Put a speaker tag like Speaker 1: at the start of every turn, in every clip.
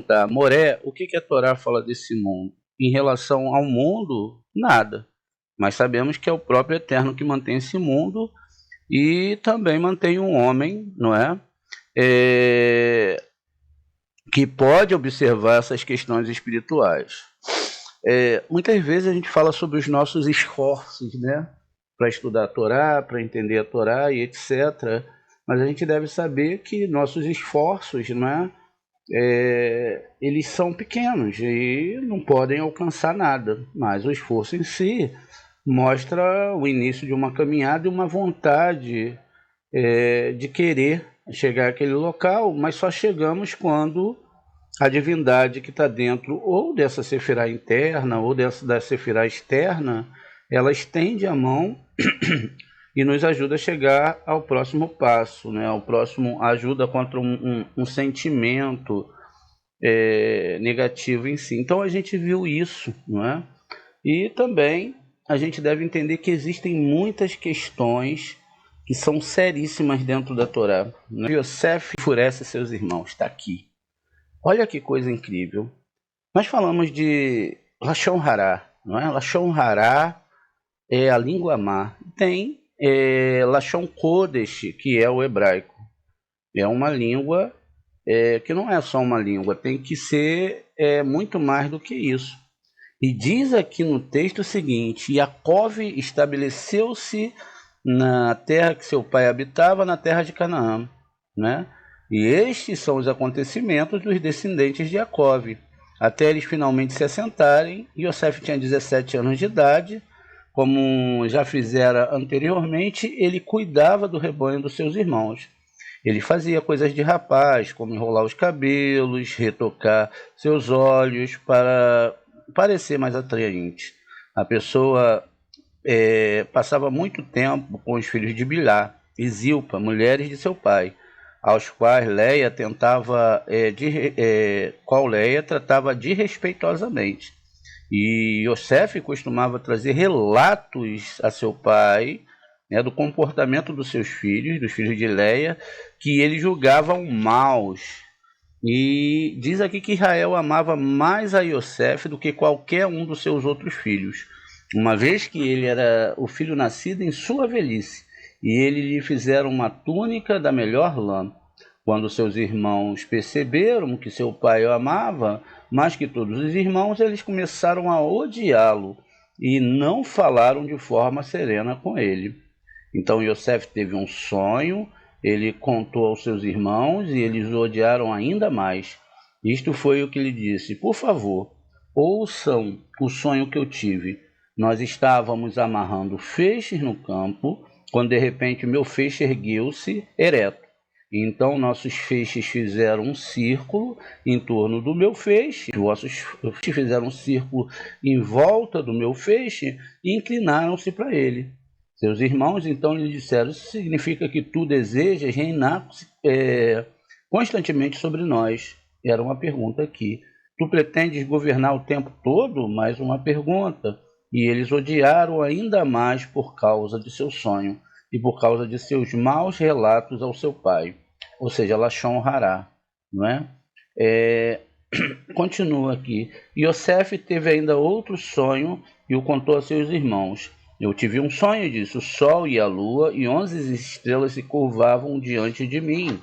Speaker 1: perguntar, Moré, o que a Torá fala desse mundo? Em relação ao mundo, nada. Mas sabemos que é o próprio Eterno que mantém esse mundo e também mantém um homem, não é? Que pode observar essas questões espirituais. Muitas vezes a gente fala sobre os nossos esforços, né? Para estudar a Torá, para entender a Torá e etc. Mas a gente deve saber que nossos esforços, né? Eles são pequenos e não podem alcançar nada, mas o esforço em si mostra o início de uma caminhada e uma vontade de querer chegar àquele local, mas só chegamos quando a divindade que está dentro ou dessa sefirá interna ou da sefirá externa, ela estende a mão e nos ajuda a chegar ao próximo passo, né? Ao próximo, ajuda contra um sentimento negativo em si. Então a gente viu isso, não é? E também a gente deve entender que existem muitas questões que são seríssimas dentro da Torá. Yosef enfurece seus irmãos, está aqui. Olha que coisa incrível. Nós falamos de Lashon Hará, não é? Lashon Hará é a língua má. Tem Lashon Kodesh, que é o hebraico. É uma língua que não é só uma língua, tem que ser muito mais do que isso. E diz aqui no texto o seguinte: Jacó estabeleceu-se na terra que seu pai habitava, na terra de Canaã, né? E estes são os acontecimentos dos descendentes de Jacó, até eles finalmente se assentarem. Yosef tinha 17 anos de idade, como já fizera anteriormente, ele cuidava do rebanho dos seus irmãos. Ele fazia coisas de rapaz, como enrolar os cabelos, retocar seus olhos para parecer mais atraente. A pessoa passava muito tempo com os filhos de Bilhá e Zilpa, mulheres de seu pai, aos quais Leia tratava desrespeitosamente. E Yosef costumava trazer relatos a seu pai, né, do comportamento dos seus filhos, dos filhos de Leia, que ele julgavam maus. E diz aqui que Israel amava mais a Yosef do que qualquer um dos seus outros filhos, uma vez que ele era o filho nascido em sua velhice, e ele lhe fizeram uma túnica da melhor lã. Quando seus irmãos perceberam que seu pai o amava mais que todos os irmãos, eles começaram a odiá-lo e não falaram de forma serena com ele. Então Yosef teve um sonho, ele contou aos seus irmãos e eles o odiaram ainda mais. Isto foi o que ele disse: por favor, ouçam o sonho que eu tive. Nós estávamos amarrando feixes no campo, quando de repente meu feixe ergueu-se ereto. Então nossos feixes fizeram um círculo em torno do meu feixe, vossos feixes fizeram um círculo em volta do meu feixe e inclinaram-se para ele. Seus irmãos então lhe disseram: isso significa que tu desejas reinar constantemente sobre nós. Era uma pergunta aqui. Tu pretendes governar o tempo todo? Mais uma pergunta. E eles odiaram ainda mais por causa de seu sonho e por causa de seus maus relatos ao seu pai. Ou seja, Lashon Hará, não é? Continua aqui. Yosef teve ainda outro sonho e o contou a seus irmãos. Eu tive um sonho disso: o sol e a lua e 11 estrelas se curvavam diante de mim.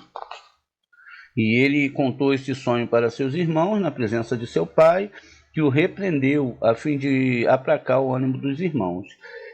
Speaker 1: E ele contou esse sonho para seus irmãos na presença de seu pai, que o repreendeu a fim de aplacar o ânimo dos irmãos.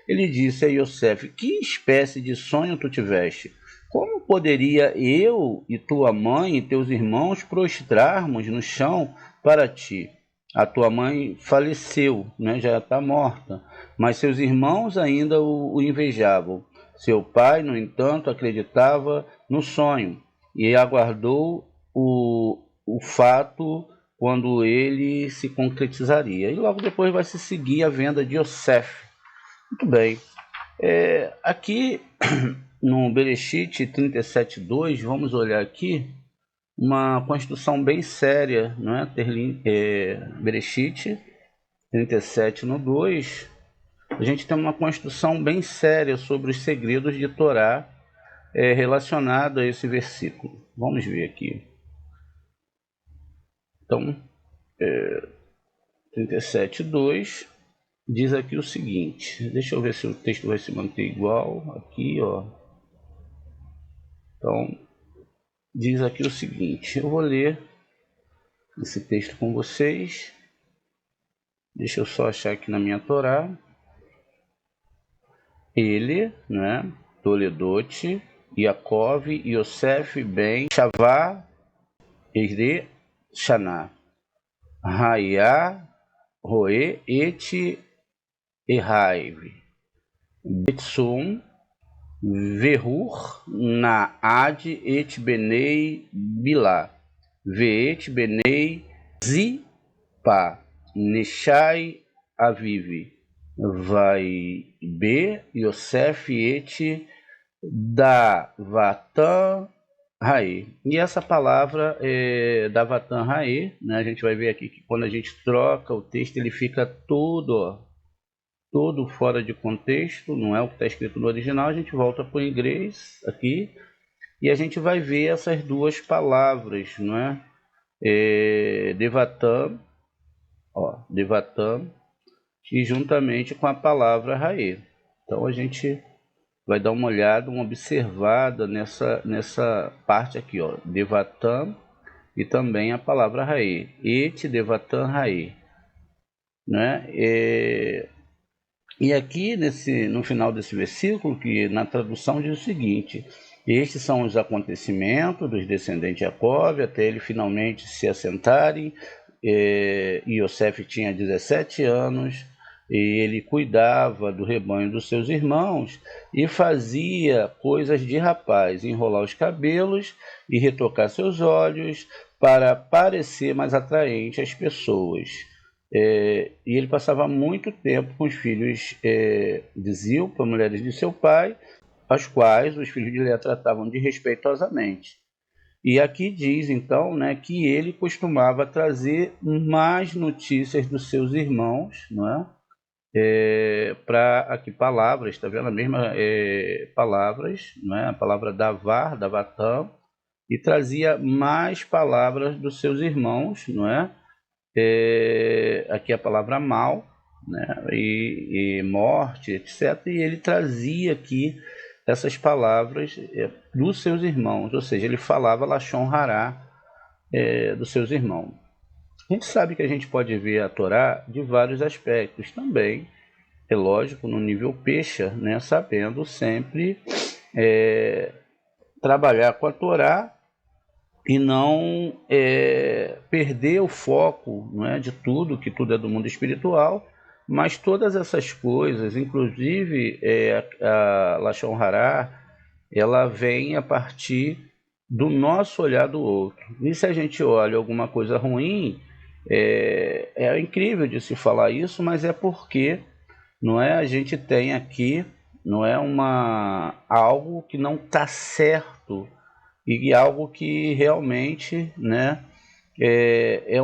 Speaker 1: Ele disse a Yosef: que espécie de sonho tu tiveste? Como poderia eu e tua mãe e teus irmãos prostrarmos no chão para ti? A tua mãe faleceu, né? Já está morta, mas seus irmãos ainda o invejavam. Seu pai, no entanto, acreditava no sonho e aguardou o fato quando ele se concretizaria. E logo depois vai se seguir a venda de Yosef. Muito bem. Aqui no Bereshit 37.2, vamos olhar aqui uma construção bem séria, não é? Bereshit 37 no 2, a gente tem uma construção bem séria sobre os segredos de Torá relacionado a esse versículo. Vamos ver aqui. Então, 37.2 diz aqui o seguinte, deixa eu ver se o texto vai se manter igual, aqui, ó. Então, diz aqui o seguinte, eu vou ler esse texto com vocês, deixa eu só achar aqui na minha Torá. Ele, né, Toledote, Yaakov, Yosef, Ben, Shavá, Ere, Shaná, Raya, Roe, Et, Erraiv, Betsum, Verur, Naad, Et, Benei, Bilá, Veet, Benei, Zipa, Neshai, Aviv, vai B, Yosef, Et, Davatan, Raê. E essa palavra Davatan, Raê, né, a gente vai ver aqui que quando a gente troca o texto, ele fica todo fora de contexto, não é o que está escrito no original. A gente volta para o inglês aqui e a gente vai ver essas duas palavras, não é? Devatan, Devatan, e juntamente com a palavra Raê. Então a gente vai dar uma olhada, uma observada nessa parte aqui, ó, Devatan, e também a palavra Raê, Et Devatan Raê, né? E aqui no final desse versículo, que na tradução diz o seguinte: estes são os acontecimentos dos descendentes de Jacó, até ele finalmente se assentarem. Yosef tinha 17 anos, e ele cuidava do rebanho dos seus irmãos e fazia coisas de rapaz, enrolar os cabelos e retocar seus olhos para parecer mais atraente às pessoas. E ele passava muito tempo com os filhos de Zilpa, mulheres de seu pai, as quais os filhos de Leá tratavam desrespeitosamente. E aqui diz, então, né, que ele costumava trazer mais notícias dos seus irmãos, não é? Para aqui palavras, está vendo a mesma palavras, não é? A palavra davar, davatam, e trazia mais palavras dos seus irmãos, não é? Aqui a palavra mal, né? E morte, etc. E ele trazia aqui essas palavras dos seus irmãos, ou seja, ele falava Lashon Hará dos seus irmãos. A gente sabe que a gente pode ver a Torá de vários aspectos também, é lógico, no nível Pesha, né? Sabendo sempre trabalhar com a Torá e não perder o foco, não é, de tudo, que tudo é do mundo espiritual, mas todas essas coisas, inclusive a Lashon Hará, ela vem a partir do nosso olhar do outro. E se a gente olha alguma coisa ruim, é incrível de se falar isso, mas é porque, não é, a gente tem aqui, não é, algo que não está certo e algo que realmente, né, é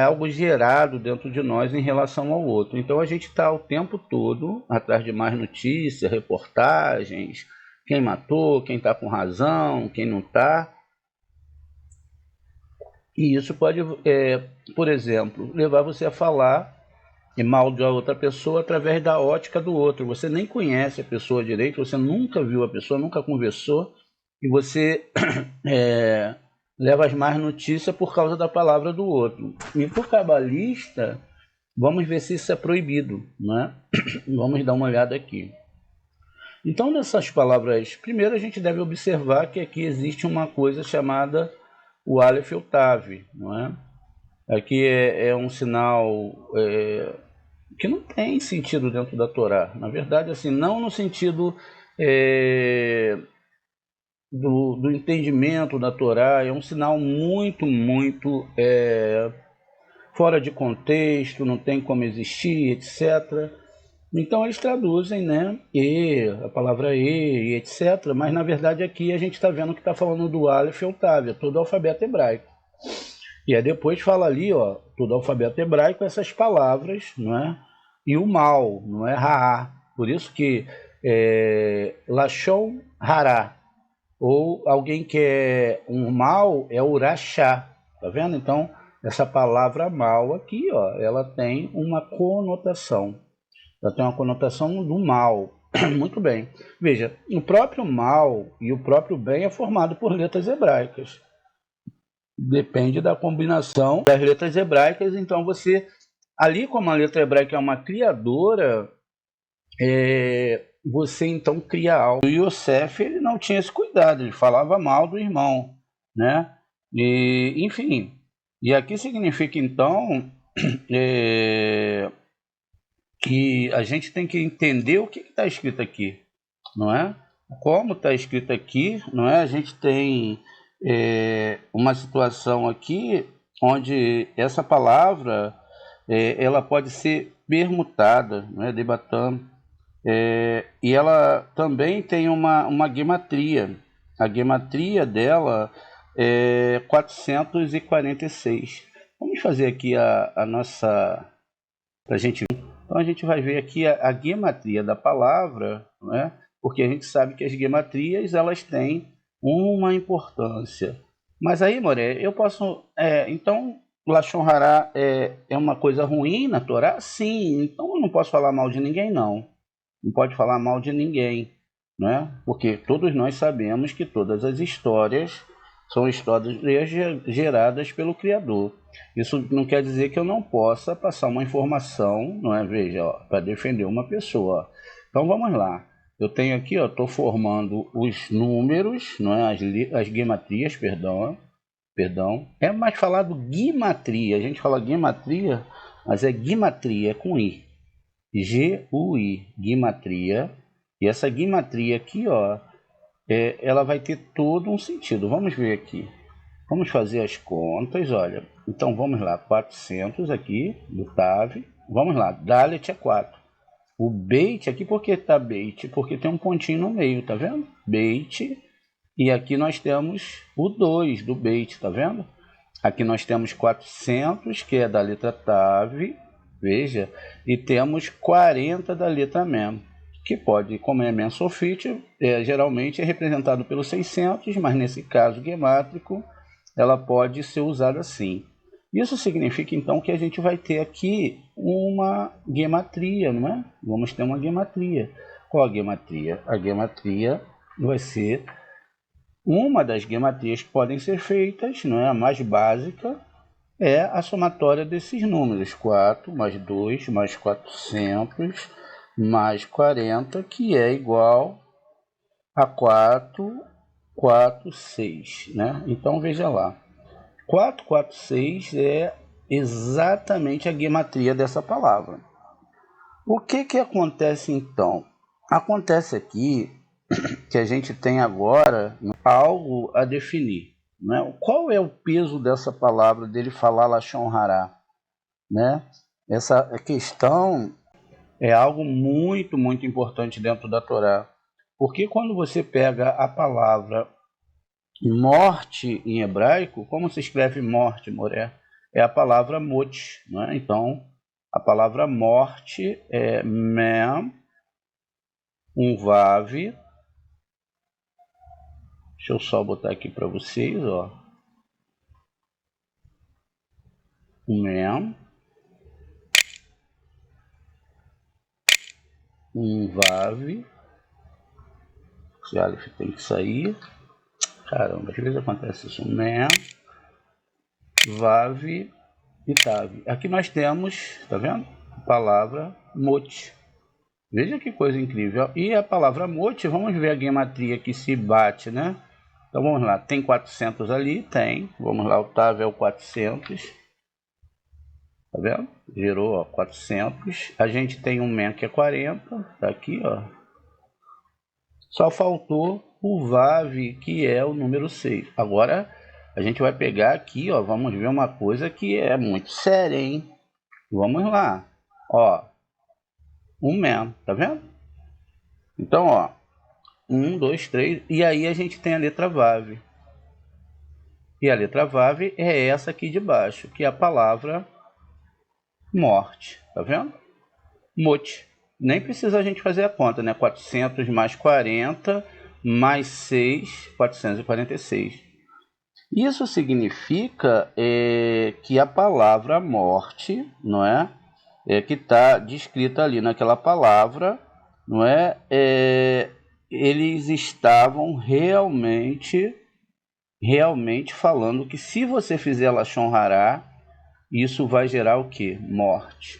Speaker 1: algo gerado dentro de nós em relação ao outro. Então a gente está o tempo todo atrás de mais notícias, reportagens, quem matou, quem está com razão, quem não está. E isso pode, por exemplo, levar você a falar mal de outra pessoa através da ótica do outro. Você nem conhece a pessoa direito, você nunca viu a pessoa, nunca conversou, e você leva as más notícias por causa da palavra do outro. E por cabalista, vamos ver se isso é proibido, né? Vamos dar uma olhada aqui. Então, nessas palavras, primeiro a gente deve observar que aqui existe uma coisa chamada o Aleph e o Tav, não é? Aqui é um sinal que não tem sentido dentro da Torá. Na verdade, assim, não no sentido do entendimento da Torá, é um sinal muito fora de contexto, não tem como existir, etc. Então eles traduzem, né, a palavra e etc. Mas na verdade aqui a gente está vendo que está falando do Aleph e o Tav, é todo alfabeto hebraico. E aí depois fala ali, ó, todo alfabeto hebraico, essas palavras, não é? E o mal, não é? Raá. Por isso que Lashon Hará, ou alguém que é um mal, é o Rashá, tá vendo? Então essa palavra mal aqui, ó, ela tem uma conotação. Ela tem uma conotação do mal. Muito bem. Veja, o próprio mal e o próprio bem é formado por letras hebraicas. Depende da combinação das letras hebraicas. Então você, ali como a letra hebraica é uma criadora, você então cria algo. O Yosef, ele não tinha esse cuidado, ele falava mal do irmão, né? E, enfim, e aqui significa então que a gente tem que entender o que está escrito aqui, não é? Como está escrito aqui, não é? A gente tem uma situação aqui onde essa palavra ela pode ser permutada, não é? Debatando. E ela também tem uma gematria. A gematria dela é 446. Vamos fazer aqui a nossa... Pra gente... Então a gente vai ver aqui a gematria da palavra, não é? Porque a gente sabe que as gematrias elas têm uma importância. Mas aí, Moré, eu posso... então, Lashon Hará é uma coisa ruim na Torá? Sim, então eu não posso falar mal de ninguém, não. Não pode falar mal de ninguém, né? Porque todos nós sabemos que todas as histórias são histórias geradas pelo Criador. Isso não quer dizer que eu não possa passar uma informação, não é? Veja, para defender uma pessoa. Ó. Então vamos lá. Eu tenho aqui, estou formando os números, não é? As gematrias, perdão. É mais falado gimatria. A gente fala gematria, mas é gimatria, é com I. G-U-I, gimatria. E essa gimatria aqui, ó, ela vai ter todo um sentido. Vamos ver aqui. Vamos fazer as contas, olha. Então vamos lá, 400 aqui do Tav. Vamos lá, Dalet é 4. O Beit aqui, por que tá Beit? Porque tem um pontinho no meio, tá vendo? Beit. E aqui nós temos o 2 do Beit, tá vendo? Aqui nós temos 400, que é da letra Tav. Veja, e temos 40 da letra Mem, que pode, como é Mem Sofit, geralmente é representado pelo 600, mas nesse caso gemátrico, ela pode ser usada assim. Isso significa então que a gente vai ter aqui uma gematria, não é? Vamos ter uma gematria. Qual a gematria? A gematria vai ser uma das gematrias que podem ser feitas, não é? A mais básica, é a somatória desses números, 4 mais 2 mais 400 mais 40, que é igual a 446, né? Então, veja lá. 446 é exatamente a gematria dessa palavra. O que acontece, então? Acontece aqui que a gente tem agora algo a definir. Né? Qual é o peso dessa palavra dele falar Lashon Hará? Né? Essa questão é algo muito, muito importante dentro da Torá. Porque quando você pega a palavra morte em hebraico, como se escreve morte, Moré? É a palavra mot. Né? Então, a palavra morte é mem, um vav. Deixa eu só botar aqui para vocês, ó. Mem, um vav. Esse alif tem que sair. Caramba, às vezes acontece isso. Mem, vav e tav. Aqui nós temos, tá vendo? A palavra mot. Veja que coisa incrível. E a palavra mot, vamos ver a gematria que se bate, né? Então vamos lá, tem 400 ali? Tem. Vamos lá, o tav é o 400. Tá vendo? Gerou, ó, 400. A gente tem um men que é 40. Tá aqui, ó. Só faltou o vav, que é o número 6. Agora, a gente vai pegar aqui, ó. Vamos ver uma coisa que é muito séria, hein? Vamos lá. Ó. Um men, tá vendo? Então, ó. 1, 2, 3. E aí a gente tem a letra vav. E a letra vav é essa aqui de baixo, que é a palavra morte. Tá vendo? Mot. Nem precisa a gente fazer a conta, né? 400 mais 40 mais 6, 446. Isso significa que a palavra morte, não é? Que está descrita ali naquela palavra, não é? Eles estavam realmente falando que se você fizer Lashon Hará, isso vai gerar o quê? Morte.